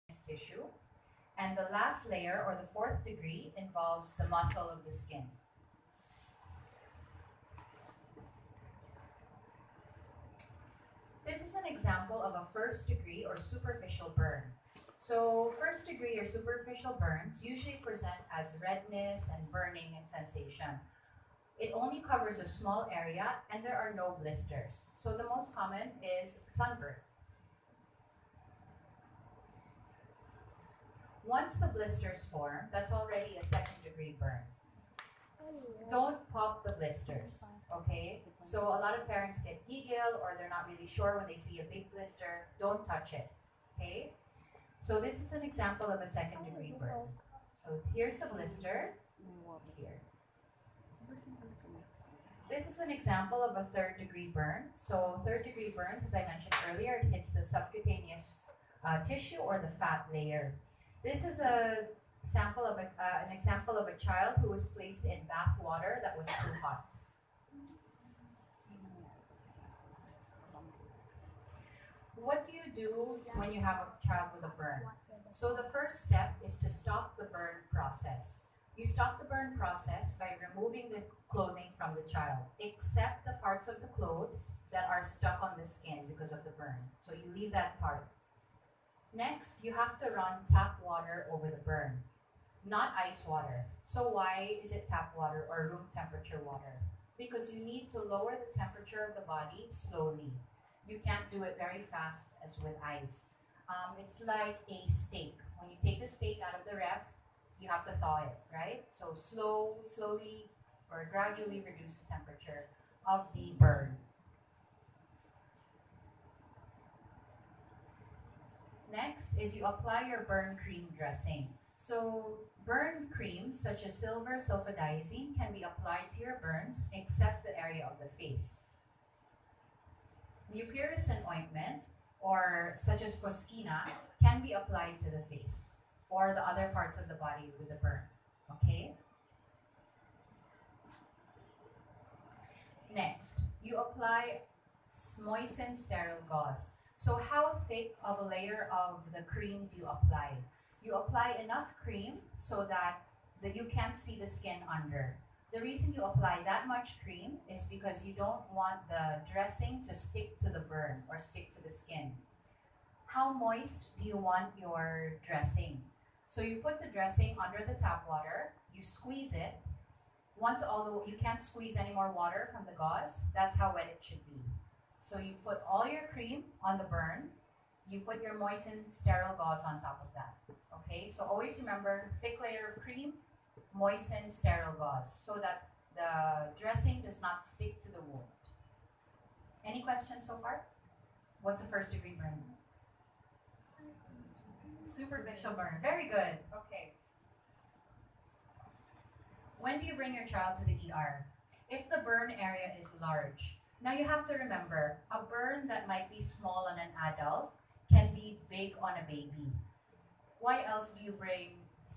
tissue. And the last layer, or the fourth degree, involves the muscle of the skin. This is an example of a first degree or superficial burn. So first degree or superficial burns usually present as redness and burning and sensation. It only covers a small area and there are no blisters. So the most common is sunburn. Once the blisters form, that's already a second degree burn. Don't pop the blisters, okay? So a lot of parents get giggle or they're not really sure when they see a big blister. Don't touch it, okay? So this is an example of a second degree burn. So here's the blister, here. This is an example of a third degree burn. So third degree burns, as I mentioned earlier, it hits the subcutaneous tissue or the fat layer. This is an example of a child who was placed in bath water that was too hot. What do you do when you have a child with a burn? So the first step is to stop the burn process. You stop the burn process by removing the clothing from the child, except the parts of the clothes that are stuck on the skin because of the burn. So you leave that part. Next, you have to run tap water over the burn, not ice water. So why is it tap water or room temperature water? Because you need to lower the temperature of the body slowly. You can't do it very fast as with ice. It's like a steak. When you take the steak out of the ref, you have to thaw it, right? So slowly or gradually reduce the temperature of the burn. Next is you apply your burn cream dressing. So burn creams such as silver sulfadiazine can be applied to your burns except the area of the face. Mupirocin ointment, or such as Foskina, can be applied to the face or the other parts of the body with the burn. Okay? Next, you apply moistened sterile gauze. So how thick of a layer of the cream do you apply? You apply enough cream so that you can't see the skin under. The reason you apply that much cream is because you don't want the dressing to stick to the burn or stick to the skin. How moist do you want your dressing? So you put the dressing under the tap water, you squeeze it. Once you can't squeeze any more water from the gauze, that's how wet it should be. So you put all your cream on the burn, you put your moistened sterile gauze on top of that. Okay, so always remember, thick layer of cream, moistened sterile gauze, so that the dressing does not stick to the wound. Any questions so far? What's a first degree burn? Superficial burn, very good, okay. When do you bring your child to the ER? If the burn area is large. Now you have to remember, a burn that might be small on an adult can be big on a baby. Why else do you bring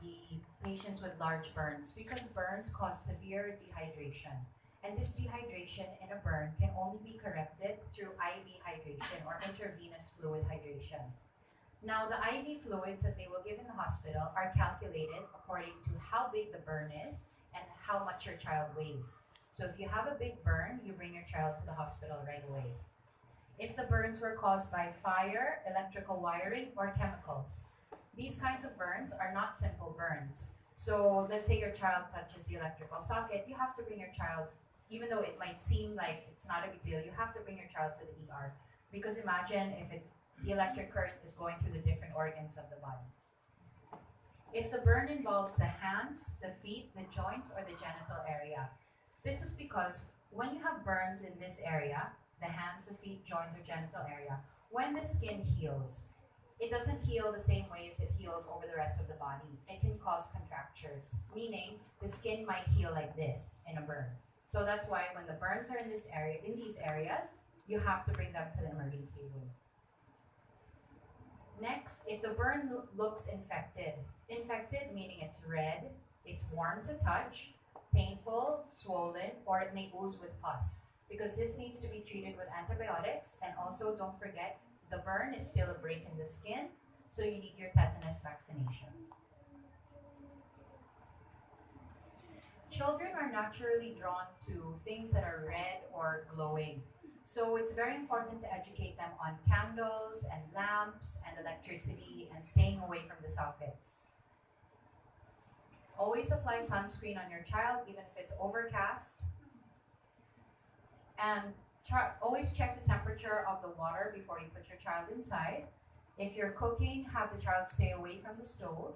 the patients with large burns? Because burns cause severe dehydration. And this dehydration in a burn can only be corrected through IV hydration or intravenous fluid hydration. Now, the IV fluids that they will give in the hospital are calculated according to how big the burn is and how much your child weighs. So if you have a big burn, you bring your child to the hospital right away. If the burns were caused by fire, electrical wiring, or chemicals, these kinds of burns are not simple burns. So let's say your child touches the electrical socket, you have to bring your child, even though it might seem like it's not a big deal, you have to bring your child to the ER. Because imagine if the electric current is going through the different organs of the body. If the burn involves the hands, the feet, the joints, or the genital area, this is because when you have burns in this area, the hands, the feet, joints, or genital area, when the skin heals, it doesn't heal the same way as it heals over the rest of the body. It can cause contractures, meaning the skin might heal like this in a burn. So that's why when the burns are in these areas, you have to bring them to the emergency room. Next, if the burn looks infected meaning it's red, it's warm to touch, painful, swollen, or it may ooze with pus. Because this needs to be treated with antibiotics, and also don't forget, the burn is still a break in the skin, so you need your tetanus tetanus vaccination. Children are naturally drawn to things that are red or glowing. So it's very important to educate them on candles and lamps and electricity and staying away from the sockets. Always apply sunscreen on your child, even if it's overcast. And always check the temperature of the water before you put your child inside. If you're cooking, have the child stay away from the stove.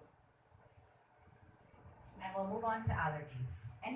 And we'll move on to allergies. Any